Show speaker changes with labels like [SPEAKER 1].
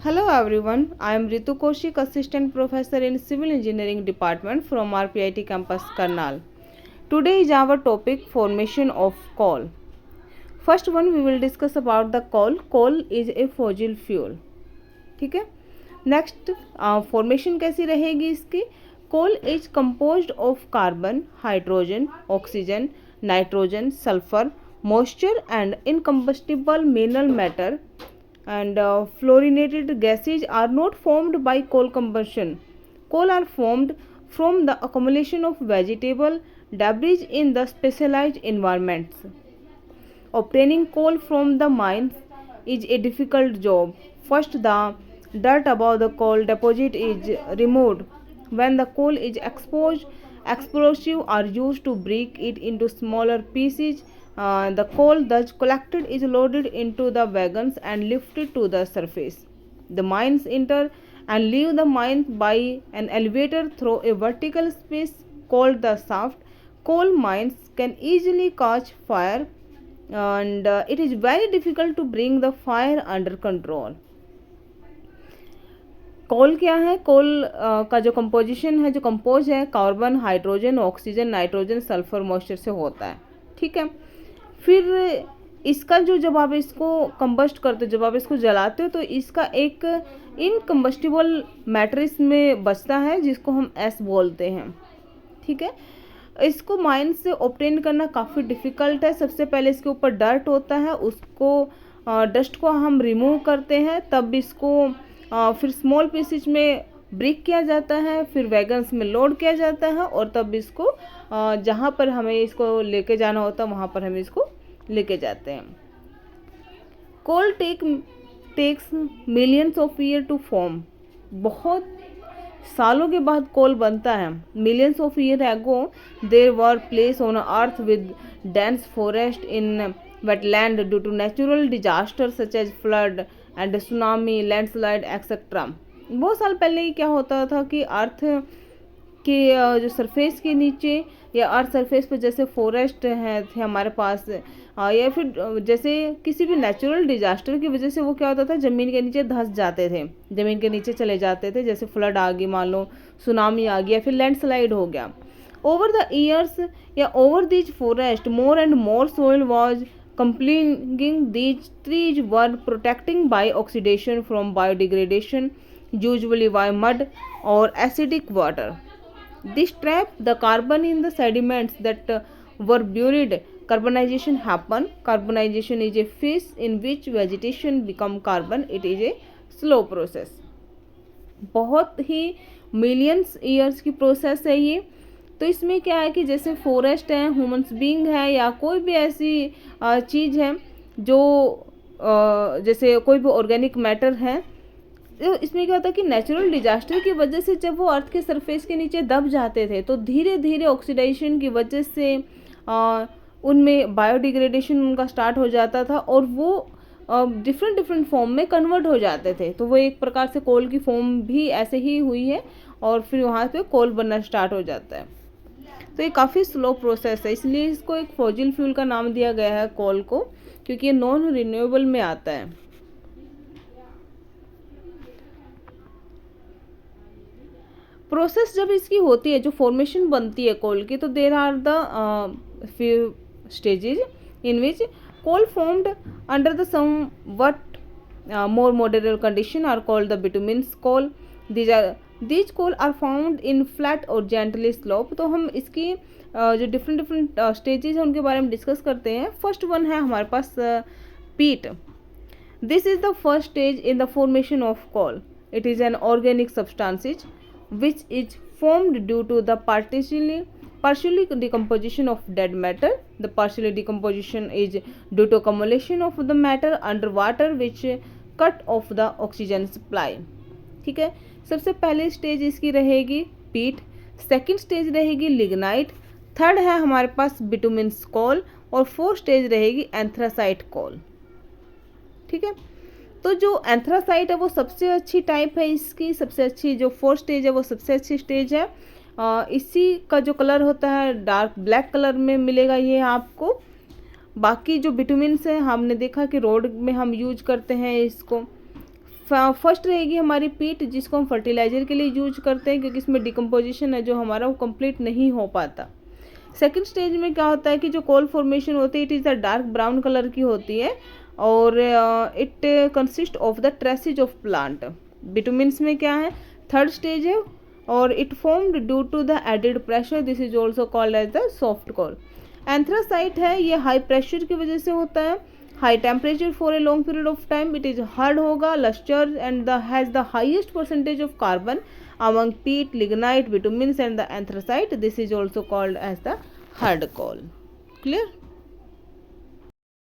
[SPEAKER 1] Hello everyone, I am Ritu Kaushik, Assistant Professor in Civil Engineering Department from RPIT Campus Karnal. Today is our topic formation of coal. First one we will discuss about the coal. Coal is a fossil fuel. ठीक है. Next formation कैसी रहेगी इसकी. Coal is composed of carbon, hydrogen, oxygen, nitrogen, sulphur, moisture and incombustible mineral matter and fluorinated gases are not formed by coal combustion. Coal are formed from the accumulation of vegetable debris in the specialized environments. Obtaining coal from the mines is a difficult job. First, the dirt above the coal deposit is removed. When the coal is exposed, explosives are used to break it into smaller pieces. The coal thus collected is loaded into the wagons and lifted to the surface. The mines enter and leave the mine by an elevator through a vertical space called the shaft. Coal mines can easily catch fire and it is very difficult to bring the fire under control. कोल क्या है. कोल का जो composition है, जो compose है, carbon, hydrogen, oxygen, nitrogen, sulphur, moisture से होता है. ठीक है. फिर इसका जो जब आप इसको कंबस्ट करते हो, जब आप इसको जलाते हो, तो इसका एक इनकम्बस्टिबल मैटर इसमें बचता है जिसको हम एस बोलते हैं. ठीक है. इसको माइन से ऑब्टेन करना काफ़ी डिफ़िकल्ट है. सबसे पहले इसके ऊपर डर्ट होता है, उसको डस्ट को हम रिमूव करते हैं, तब इसको फिर स्मॉल पीसेज में ब्रेक किया जाता है, फिर वैगन्स में लोड किया जाता है और तब इसको जहाँ पर हमें इसको लेके जाना होता है वहाँ पर हम इसको लेके जाते हैं. Coal takes millions of year to form. बहुत सालों के बाद कोल बनता है. Millions of year ago there were place on earth with dense forest in wetland due to natural disaster such as flood and tsunami, landslide etc. बहुत साल पहले ही क्या होता था कि अर्थ के जो सरफेस के नीचे या अर्थ सरफेस पर जैसे फॉरेस्ट हैं थे हमारे पास, या फिर जैसे किसी भी नेचुरल डिजास्टर की वजह से वो क्या होता था, ज़मीन के नीचे धंस जाते थे, ज़मीन के नीचे चले जाते थे. जैसे फ्लड आ गई, मान लो सुनामी आ गया, फिर लैंडस्लाइड हो गया. ओवर द ईयर्स या over these forest more and more soil was completing. These trees were protecting by oxidation from biodegradation, usually by mud or acidic water. This trapped the carbon in the sediments that were buried. Carbonization happened. Carbonization is a phase in which vegetation become carbon. It is a slow process. बहुत ही millions years की process है ये. तो इसमें क्या है कि जैसे फॉरेस्ट है, ह्यूमन्स बीइंग है, या कोई भी ऐसी चीज़ है जो जैसे कोई भी ऑर्गेनिक मैटर है, तो इसमें क्या होता है कि नेचुरल डिजास्टर की वजह से जब वो अर्थ के सरफेस के नीचे दब जाते थे तो धीरे धीरे ऑक्सीडाइजेशन की वजह से उनमें बायोडिग्रेडेशन उनका स्टार्ट हो जाता था और वो डिफरेंट फॉर्म में कन्वर्ट हो जाते थे. तो वो एक प्रकार से कोल की फॉर्म भी ऐसे ही हुई है और फिर वहाँ पे कोल बनना स्टार्ट हो जाता है. तो ये काफ़ी स्लो प्रोसेस है, इसलिए इसको एक फॉसिल फ्यूल का नाम दिया गया है कोल को, क्योंकि ये नॉन रिन्यूएबल में आता है. प्रोसेस जब इसकी होती है, जो फॉर्मेशन बनती है कोल की, तो there are the few stages in which coal formed under the somewhat more moderate condition are called the bituminous coal. These coal are found in flat or gently slope. तो हम इसकी जो different stages हैं उनके बारे में discuss करते हैं. फर्स्ट वन है हमारे पास पीट. This is the first stage in the formation of coal. It is an organic substance which is formed due to the partially decomposition of dead matter. The partial decomposition is due to accumulation of the matter under water which cut off the oxygen supply. ठीक है. सबसे पहले stage इसकी रहेगी पीट, second stage रहेगी lignite, third है हमारे पास बिटुमिनस कोल और फोर्थ स्टेज रहेगी एंथ्रासाइट कोल. ठीक है. तो जो एंथ्रासाइट है वो सबसे अच्छी टाइप है इसकी, सबसे अच्छी जो फोर्थ स्टेज है वो सबसे अच्छी स्टेज है. इसी का जो कलर होता है डार्क ब्लैक कलर में मिलेगा ये आपको. बाकी जो बिटुमिन से हमने देखा कि रोड में हम यूज करते हैं इसको. फर्स्ट रहेगी हमारी पीट, जिसको हम फर्टिलाइजर के लिए यूज करते हैं क्योंकि इसमें डिकम्पोजिशन है जो हमारा वो कंप्लीट नहीं हो पाता। सेकंड स्टेज में क्या होता है कि जो कोल फॉर्मेशन होती है it is a dark brown colour की होती है और it consist of the traces of plant. Bituminous में क्या है, थर्ड स्टेज है और it formed due to the added pressure, this is also called as the soft coal. Anthracite है, ये हाई प्रेशर की वजह से होता है, high temperature for a long period of time, it is hard होगा, lustre and has the highest percentage of carbon among peat, lignite, bitumins and the anthracite. This is also called as the hard coal. Clear?